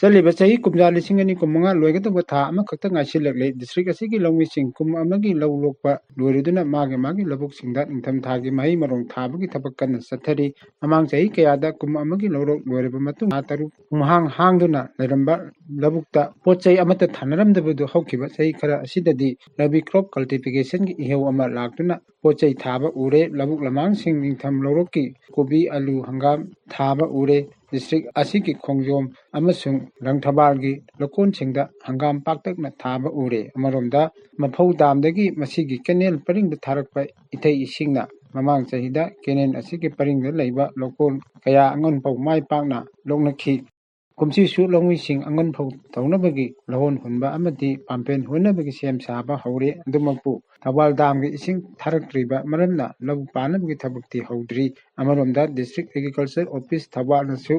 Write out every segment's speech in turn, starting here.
ꯆꯠꯂꯤꯕ ꯆꯍꯤ ꯀꯨꯝꯖꯥ 2025 ꯂꯣꯏꯒꯗꯕ ꯊꯥ ꯑꯃꯈꯛꯇ ꯉꯥꯏꯁꯤꯜꯂꯛꯂꯦ ꯗꯤꯁꯇ꯭ꯔꯤꯛ ꯑꯁꯤꯒꯤ ꯂꯧꯃꯤꯁꯤꯡ ꯀꯨꯝ ꯑꯃꯒꯤ ꯂꯧ ꯂꯣꯛꯄ ꯂꯣꯏꯔꯗꯨꯅ ꯃꯥꯒꯤ ꯂꯧꯕꯨꯛꯁꯤꯡꯗ ꯅꯤꯡꯊꯝ ꯊꯥꯒꯤ ꯃꯍꯩ ꯃꯔꯣꯡ ꯊꯥꯕꯒꯤ ꯊꯕꯛ ꯀꯟꯅ ꯆꯠꯊꯔꯤ ꯃꯃꯥꯡ ꯆꯍꯤ ꯀꯌꯥꯗ ꯀꯨꯝ ꯑꯃꯒꯤ ꯂꯧꯔꯣꯛ ꯂꯣꯏꯔꯕ ꯃꯇꯨꯡ ꯊꯥ 3 ꯄꯨꯡꯍꯥꯡ ꯍꯥꯡꯗꯨꯅ ꯂꯩꯔꯝꯕ ꯂꯧꯕꯨꯛꯇ ꯄꯣꯠꯆꯩ ꯑꯃꯠꯇ ꯊꯥꯅꯔꯝꯗꯕꯗꯨ ꯍꯧꯈꯤꯕ ꯆꯍꯤ ꯈꯔ ꯑꯁꯤꯗꯗꯤ ꯔꯕꯤ ꯀ꯭ꯔꯣꯞ ꯀꯜꯇꯤꯐꯤꯀꯦꯁꯟꯒꯤ ꯏꯍꯧ ꯑꯃ ꯂꯥꯛꯇꯨꯅ ꯄꯣꯠꯆꯩ ꯊꯥꯕ ꯎꯔꯦ ꯂꯧꯕꯨꯛ ꯂꯃꯥꯡꯁꯤꯡ ꯅꯤꯡꯊꯝ ꯂꯧꯔꯣꯛꯀꯤ ꯀꯣꯕꯤ ꯑꯂꯨ ꯍꯪꯒꯥꯝ ꯊꯥꯕ ꯎꯔꯦ ꯗꯤꯁꯇ꯭ꯔꯤꯛ ꯑꯁꯤꯒꯤ ꯈꯣꯡꯖꯣꯝ ꯑꯃꯁꯨꯡ ꯂꯪꯊꯕꯥꯜꯒꯤ ꯂꯧꯀꯣꯟꯁꯤꯡꯗ ꯍꯪꯒꯥꯝ ꯄꯥꯛꯇꯛꯅ ꯊꯥꯕ ꯎꯔꯦ ꯑꯃꯔꯣꯝꯗ ꯃꯐꯧ ꯗꯥꯝꯗꯒꯤ ꯃꯁꯤꯒꯤ ꯀꯦꯅꯦꯜ ꯄꯔꯤꯡꯗ ꯊꯥꯔꯛꯄ ꯏꯊꯩ ꯏꯁꯤꯡꯅ ꯃꯃꯥꯡ ꯆꯍꯤꯗ ꯀꯦꯅꯦꯜ ꯑꯁꯤꯒꯤ ꯄꯔꯤꯡꯗ ꯂꯩꯕ ꯂꯧꯀꯣꯟ ꯀꯌꯥ ꯑꯉꯟꯐꯧ ꯃꯥꯏ ꯄꯥꯛꯅ ꯂꯣꯛꯅꯈꯤ ꯀꯨꯝꯁꯤꯁꯨ ꯂꯧꯃꯤꯁꯤꯡ ꯑꯉꯟꯐꯧ ꯇꯧꯅꯕꯒꯤ ꯂꯍꯣꯟ ꯍꯨꯟꯕ ꯑꯃꯗꯤ ꯄꯥꯝꯄꯦꯟ ꯍꯨꯟꯅꯕꯒꯤ ꯁꯦꯝ ꯁꯥꯕ ꯍꯧꯔꯦ ꯑꯗꯨꯃꯛꯄꯨ ꯊꯧꯕꯥꯜ ꯗꯥꯝꯒꯤ ꯏꯁꯤꯡ ꯊꯥꯔꯛꯇ꯭ꯔꯤꯕ ꯃꯔꯝꯅ ꯂꯧ ꯄꯥꯅꯕꯒꯤ ꯊꯕꯛꯇꯤ ꯍꯧꯗ꯭ꯔꯤ ꯑꯃꯔꯣꯝꯗ ꯗꯤꯁꯇ꯭ꯔꯤꯛ ꯑꯦꯒ꯭ꯔꯤꯀꯜꯆꯔ ꯑꯣꯐꯤꯁ ꯊꯧꯕꯥꯜꯅꯁꯨ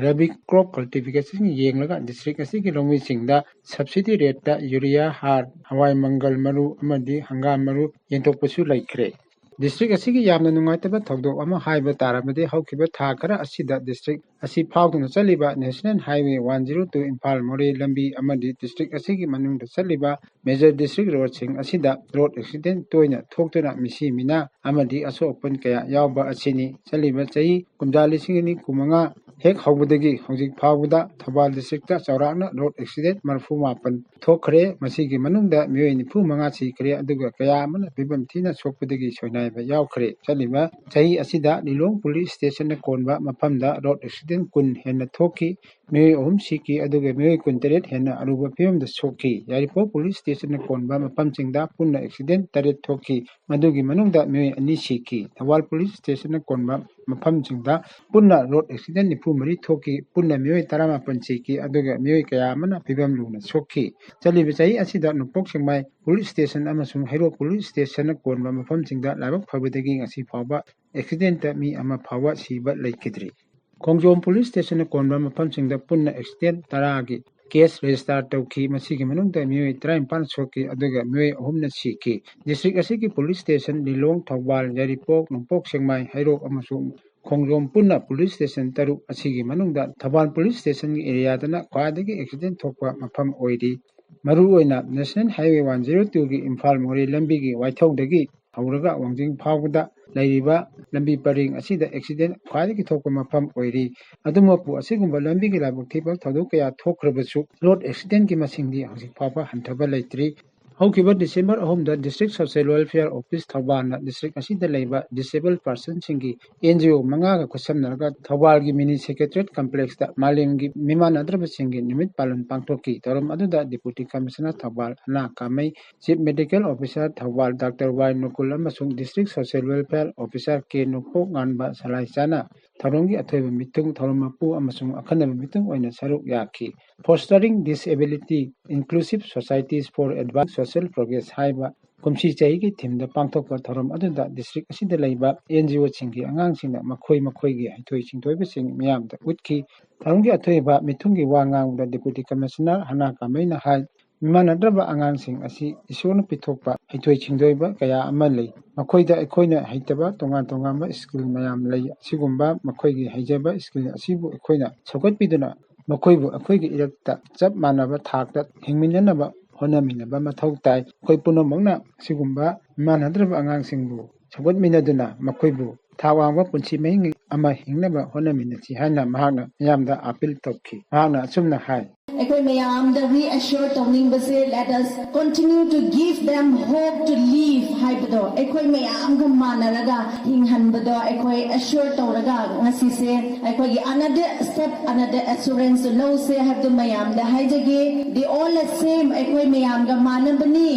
ꯔꯕꯤ ꯀ꯭ꯔꯣꯞ ꯀꯜꯇꯤꯐꯤꯀꯦꯁꯟ ꯌꯦꯡꯂꯒ ꯗꯤꯁꯇ꯭ꯔꯤꯛ ꯑꯁꯤꯒꯤ ꯂꯧꯃꯤꯁꯤꯡꯗ ꯁꯕꯁꯤꯗꯤ ꯔꯦꯠꯇ ꯌꯨꯔꯤꯌꯥ ꯍꯥꯔ ꯍꯋꯥꯏ ꯃꯪꯒꯜ ꯃꯔꯨ ꯑꯃꯗꯤ ꯍꯪꯒꯥꯝ ꯃꯔꯨ ꯌꯦꯟꯊꯣꯛꯄꯁꯨ ꯂꯩꯈ꯭ꯔꯦ ꯗꯤꯁꯇ꯭ꯔꯤꯛ ꯑꯁꯤꯒꯤ ꯌꯥꯝꯅ ꯅꯨꯡꯉꯥꯏꯇꯕ ꯊꯧꯗꯣꯛ ꯑꯃ ꯍꯥꯏꯕ ꯇꯥꯔꯕꯗꯤ ꯍꯧꯈꯤꯕ ꯊꯥ ꯈꯔ ꯑꯁꯤꯗ ꯗꯤꯁꯇ꯭ꯔꯤꯛ ꯑꯁꯤ ꯐꯥꯎꯗꯨꯅ ꯆꯠꯂꯤꯕ ꯅꯦꯁꯅꯦꯜ ꯍꯥꯏꯋꯦ 102 ꯏꯝꯐꯥꯜ ꯃꯣꯔꯦ ꯂꯝꯕꯤ ꯑꯃꯗꯤ ꯗꯤꯁꯇ꯭ꯔꯤꯛ ꯑꯁꯤꯒꯤ ꯃꯅꯨꯡꯗ ꯆꯠꯂꯤꯕ ꯃꯦꯖꯔ ꯗꯤꯁꯇ꯭ꯔꯤꯛ ꯔꯣꯗꯁꯤꯡ ꯑꯁꯤꯗ ꯔꯣꯗ ꯑꯦꯛꯁꯤꯗꯦꯟ ꯇꯣꯏꯅ ꯊꯣꯛꯇꯨꯅ ꯃꯤꯁꯤ ꯃꯤꯅꯥ ꯑꯃꯗꯤ ꯑꯁꯣꯛ ꯑꯄꯟ ꯀꯌꯥ ꯌꯥꯎꯕ ꯑꯁꯤꯅꯤ ꯆꯠꯂꯤꯕ ꯆꯍꯤ ꯀꯨꯝꯖꯥ 2025 ꯍꯦꯛ ꯍꯧꯕꯗꯒꯤ ꯍꯧꯖꯤꯛ ꯐꯥꯎꯕꯗ ꯊꯧꯕꯥꯜ ꯗꯤꯁꯇ꯭ꯔꯤꯛꯇ ꯆꯥꯎꯔꯥꯛꯅ ꯔꯣꯗ ꯑꯦꯛꯁꯤꯗꯦꯟ 39 ꯊꯣꯛꯈ꯭ꯔꯦ ꯃꯁꯤꯒꯤ ꯃꯅꯨꯡꯗ ꯃꯤꯑꯣꯏ 95 ꯁꯤꯈ꯭ꯔꯦ ꯑꯗꯨꯒ ꯀꯌꯥ ꯑꯃꯅ ꯐꯤꯕꯝ ꯊꯤꯅ ꯁꯣꯛꯄꯗꯒꯤ ꯁꯣꯏꯅꯥꯏꯕ ꯌꯥꯎꯈ꯭ꯔꯦ ꯆꯠꯂꯤꯕ ꯆꯍꯤ ꯑꯁꯤꯗ ꯂꯤꯂꯣꯡ ꯄꯨꯂꯤꯁ ꯁ꯭ꯇꯦꯁꯟꯅ ꯀꯣꯟꯕ ꯃꯐꯝꯗ ꯔꯣꯗ ꯑꯦꯛꯁꯤꯗꯦꯟ 10 ꯍꯦꯟꯅ ꯊꯣꯛꯈꯤ ꯃꯤꯑꯣꯏ 3 ꯁꯤꯈꯤ ꯑꯗꯨꯒ ꯃꯤꯑꯣꯏ 28 ꯍꯦꯟꯅ ꯑꯔꯨꯕ ꯐꯤꯕꯝꯗ ꯁꯣꯛꯈꯤ ꯌꯥꯏꯔꯤꯄꯣꯛ ꯄꯨꯂꯤꯁ ꯁ꯭ꯇꯦꯁꯟꯅ ꯀꯣꯟꯕ ꯃꯐꯝꯁꯤꯡꯗ ꯄꯨꯟꯅ ꯑꯦꯛꯁꯤꯗꯦꯟ 8 ꯊꯣꯛꯈꯤ ꯃꯗꯨꯒꯤ ꯃꯅꯨꯡꯗ ꯃꯤꯑꯣꯏ 2 ꯁꯤꯈꯤ ꯊꯧꯕꯥꯜ ꯄꯨꯂꯤꯁ ꯁ꯭ꯇꯦꯁꯟꯅ ꯀꯣꯟꯕ ꯃꯐꯝꯁꯤꯡꯗ ꯄꯨꯟꯅ ꯔꯣꯗ ꯑꯦꯛꯁꯤꯗꯦꯟ 94 ꯊꯣꯛꯈꯤ ꯄꯨꯟꯅ ꯃꯤꯑꯣꯏ 19 ꯁꯤꯈꯤ ꯑꯗꯨꯒ ꯃꯤꯑꯣꯏ ꯀꯌꯥ ꯑꯃꯅ ꯐꯤꯕꯝ ꯂꯨꯅ ꯁꯣꯛꯈꯤ ꯆꯠꯂꯤꯕ ꯆꯍꯤ ꯑꯁꯤꯗ ꯅꯣꯡꯄꯣꯛ ꯁꯦꯛꯃꯥꯏ ꯄꯨꯂꯤꯁ ꯁ꯭ꯇꯦꯁꯟ ꯑꯃꯁꯨꯡ ꯍꯩꯔꯣꯛ ꯄꯨꯂꯤꯁ ꯁ꯭ꯇꯦꯁꯟꯅ ꯀꯣꯟꯕ ꯃꯐꯝꯁꯤꯡꯗ ꯂꯥꯏꯕꯛ ꯐꯕꯗꯒꯤ ꯉꯁꯤ ꯐꯥꯎꯕ ꯑꯦꯛꯁꯤꯗꯦꯟꯇ ꯃꯤ ꯑꯃ ꯐꯥꯎꯕ ꯁꯤꯕ ꯂꯩꯈꯤꯗ꯭ꯔꯤ ꯈꯣꯡꯖꯣꯝ ꯄꯨꯂꯤꯁ ꯁ꯭ꯇꯦꯁꯟꯅ ꯀꯣꯟꯕ ꯃꯐꯝꯁꯤꯡꯗ ꯄꯨꯟꯅ ꯑꯦꯛꯁꯤꯗꯦꯟ 10ꯒꯤ ꯀꯦꯁ ꯔꯦꯖꯤꯁꯇꯥꯔ ꯇꯧꯈꯤ ꯃꯁꯤꯒꯤ ꯃꯅꯨꯡꯗ ꯃꯤꯑꯣꯏ 19 ꯁꯣꯛꯈꯤ ꯑꯗꯨꯒ ꯃꯤꯑꯣꯏ 3ꯅ ꯁꯤꯈꯤ ꯗꯤꯁꯇ꯭ꯔꯤꯛ ꯑꯁꯤꯒꯤ ꯄꯨꯂꯤꯁ ꯁ꯭ꯇꯦꯁꯟ ꯂꯤꯂꯣꯡ ꯊꯧꯕꯥꯜ ꯌꯥꯏꯔꯤꯄꯣꯛ ꯅꯣꯡꯄꯣꯛ ꯁꯦꯛꯃꯥꯏ ꯍꯩꯔꯣꯛ ꯑꯃꯁꯨꯡ ꯈꯣꯡꯖꯣꯝ ꯄꯨꯟꯅ ꯄꯨꯂꯤꯁ ꯁ꯭ꯇꯦꯁꯟ 6 ꯑꯁꯤꯒꯤ ꯃꯅꯨꯡꯗ ꯊꯧꯕꯥꯜ ꯄꯨꯂꯤꯁ ꯁ꯭ꯇꯦꯁꯟꯒꯤ ꯑꯦꯔꯤꯌꯥꯗꯅ ꯈ꯭ꯋꯥꯏꯗꯒꯤ ꯑꯦꯛꯁꯤꯗꯦꯟ ꯊꯣꯛꯄ ꯃꯐꯝ ꯑꯣꯏꯔꯤ ꯃꯔꯨꯑꯣꯏꯅ ꯅꯦꯁꯅꯦꯜ ꯍꯥꯏꯋꯦ 102ꯒꯤ ꯏꯝꯐꯥꯜ ꯃꯣꯔꯦ ꯂꯝꯕꯤꯒꯤ ꯋꯥꯏꯊꯧꯗꯒꯤ ꯍꯧꯔꯒ ꯋꯥꯡꯖꯤꯡ ꯐꯥꯎꯕꯗ ꯂꯩꯔꯤꯕ ꯂꯝꯕꯤ ꯄꯔꯤꯡ ꯑꯁꯤꯗ ꯑꯦꯛꯁꯤꯗꯦꯟ ꯈ꯭ꯋꯥꯏꯗꯒꯤ ꯊꯣꯛꯄ ꯃꯐꯝ ꯑꯣꯏꯔꯤ ꯑꯗꯨꯃꯛꯄꯨ ꯑꯁꯤꯒꯨꯝꯕ ꯂꯝꯕꯤꯒꯤ ꯂꯥꯏꯕꯛ ꯊꯤꯕ ꯊꯧꯗꯣꯛ ꯀꯌꯥ ꯊꯣꯛꯈ꯭ꯔꯕꯁꯨ ꯔꯣꯗ ꯑꯦꯛꯁꯤꯗꯦꯟꯒꯤ ꯃꯁꯤꯡꯗꯤ ꯍꯧꯖꯤꯛ ꯐꯥꯎꯕ ꯍꯟꯊꯕ ꯂꯩꯇ꯭ꯔꯤ ꯍꯧꯈꯤꯕ ꯗꯤꯁꯦꯝꯕꯔ 3ꯗ ꯗꯤꯁꯇ꯭ꯔꯤꯛ ꯁꯣꯁꯤꯌꯦꯜ ꯋꯦꯜꯐꯤꯌꯔ ꯑꯣꯐꯤꯁ ꯊꯧꯕꯥꯜꯅ ꯗꯤꯁꯇ꯭ꯔꯤꯛ ꯑꯁꯤꯗ ꯂꯩꯕ ꯗꯤꯁꯦꯕꯜ ꯄꯔꯁꯟꯁꯤꯡꯒꯤ NGO 5ꯒ ꯈꯨꯠꯁꯝꯅꯔꯒ ꯊꯧꯕꯥꯜꯒꯤ ꯃꯤꯅꯤ ꯁꯦꯀ꯭ꯔꯦꯇꯔꯤꯌꯦꯠ ꯀꯝꯄ꯭ꯂꯦꯛꯁꯇ ꯃꯥꯂꯦꯝꯒꯤ ꯃꯤꯃꯥꯟꯅꯗ꯭ꯔꯕꯁꯤꯡꯒꯤ ꯅꯨꯃꯤꯠ ꯄꯥꯂꯟ ꯄꯥꯡꯊꯣꯛꯈꯤ ꯊꯧꯔꯝ ꯑꯗꯨꯗ ꯗꯤꯄꯨꯇꯤ ꯀꯃꯤꯁꯅꯔ ꯊꯧꯕꯥꯜ ꯑꯅꯥ ꯀꯥꯃꯩ ꯆꯤꯞ ꯃꯦꯗꯤꯀꯦꯜ ꯑꯣꯐꯤꯁꯥꯔ ꯊꯧꯕꯥꯜ ꯗꯥꯛꯇꯔ ꯋꯥꯏ ꯅꯨꯀꯨꯜ ꯑꯃꯁꯨꯡ district social welfare officer K Nongpok ꯉꯥꯟꯕ ꯁꯂꯥꯏꯆꯥꯅ ꯊꯧꯔꯝꯒꯤ ꯑꯊꯣꯏꯕ ꯃꯤꯇꯨꯡ ꯊꯧꯔꯝ ꯃꯄꯨ ꯑꯃꯁꯨꯡ ꯑꯈꯟꯅꯕ ꯃꯤꯇꯨꯡ ꯑꯣꯏꯅ ꯁꯔꯨꯛ ꯌꯥꯈꯤ fostering disability inclusive societies for advance social progress ꯍꯥꯏꯕ ꯀꯨꯝꯁꯤ ꯆꯍꯤꯒꯤ ꯊꯤꯝꯗ ꯄꯥꯡꯊꯣꯛꯄ ꯊꯧꯔꯝ ꯑꯗꯨꯗ ꯗꯤꯁꯇ꯭ꯔꯤꯛ ꯑꯁꯤꯗ ꯂꯩꯕ NGOꯁꯤꯡꯒꯤ ꯑꯉꯥꯡꯁꯤꯡꯅ ꯃꯈꯣꯏꯒꯤ ꯍꯩꯊꯣꯏ ꯁꯤꯡꯊꯣꯏꯕꯁꯤꯡ ꯃꯤꯌꯥꯝꯗ ꯎꯠꯈꯤ ꯊꯧꯔꯝꯒꯤ ꯑꯊꯣꯏꯕ ꯃꯤꯊꯨꯡꯒꯤ ꯋꯥ ꯉꯥꯡꯕꯗ ꯗꯤꯄꯨꯇꯤ ꯀꯃꯤꯁꯅꯔ ꯍꯅꯥ ꯀꯥꯃꯩꯅ ꯍꯥꯏ ꯃꯤꯃꯥꯟꯅꯗ꯭ꯔꯕ ꯑꯉꯥꯡꯁꯤꯡ ꯑꯁꯤ ꯏꯁꯣꯔꯅ ꯄꯤꯊꯣꯛꯄ ꯍꯩꯊꯣꯏ ꯁꯤꯡꯊꯣꯏꯕ ꯀꯌꯥ ꯑꯃ ꯂꯩ ꯃꯈꯣꯏꯗ ꯑꯩꯈꯣꯏꯅ ꯍꯩꯇꯕ ꯇꯣꯉꯥꯟ ꯇꯣꯉꯥꯟꯕ ꯁ꯭ꯀꯤꯜ ꯃꯌꯥꯝ ꯂꯩ ꯑꯁꯤꯒꯨꯝꯕ ꯃꯈꯣꯏꯒꯤ ꯍꯩꯖꯕ ꯁ꯭ꯀꯤꯜ ꯑꯁꯤꯕꯨ ꯑꯩꯈꯣꯏꯅ ꯁꯧꯒꯠꯄꯤꯗꯨꯅ ꯃꯈꯣꯏꯕꯨ ꯑꯩꯈꯣꯏꯒꯤ ꯏꯔꯛꯇ ꯆꯞ ꯃꯥꯟꯅꯕ ꯊꯥꯛꯇ ꯍꯤꯡꯃꯤꯟꯅꯅꯕ ꯍꯣꯠꯅꯃꯤꯟꯅꯕ ꯃꯊꯧ ꯇꯥꯏ ꯑꯩꯈꯣꯏ ꯄꯨꯝꯅꯃꯛꯅ ꯑꯁꯤꯒꯨꯝꯕ ꯃꯤꯃꯥꯟꯅꯗ꯭ꯔꯕ ꯑꯉꯥꯡꯁꯤꯡꯕꯨ ꯁꯧꯒꯠꯃꯤꯟꯅꯗꯨꯅ ꯃꯈꯣꯏꯕꯨ ꯊꯥꯛ ꯋꯥꯡꯕ ꯄꯨꯟꯁꯤ ꯃꯍꯤꯡ ꯑꯃ ꯍꯤꯡꯅꯕ ꯍꯣꯠꯅꯃꯤꯟꯅꯁꯤ ꯍꯥꯏꯅ ꯃꯍꯥꯛꯅ ꯃꯤꯌꯥꯝꯗ ꯑꯄꯤꯜ ꯇꯧꯈꯤ ꯃꯍꯥꯛꯅ ꯑꯁꯨꯝꯅ ꯍꯥꯏ ꯑꯩꯈꯣꯏ ꯃꯌꯥꯝꯗ reassure ꯇꯧꯅꯤꯡꯕꯁꯦ let us continue to give them hope to live ꯍꯥꯏꯕꯗꯣ ꯑꯩꯈꯣꯏ ꯃꯌꯥꯝꯒ ꯃꯥꯟꯅꯔꯒ ꯍꯤꯡꯍꯟꯕꯗꯣ ꯑꯩꯈꯣꯏ assure ꯇꯧꯔꯒ ꯉꯁꯤꯁꯦ ꯑꯩꯈꯣꯏꯒꯤ another step another assurance ꯂꯧꯁꯦ ꯍꯥꯏꯕꯗꯣ ꯃꯌꯥꯝꯗ ꯍꯥꯏꯖꯒꯦ they all the same ꯑꯩꯈꯣꯏ ꯃꯌꯥꯝꯒ ꯃꯥꯟꯅꯕꯅꯤ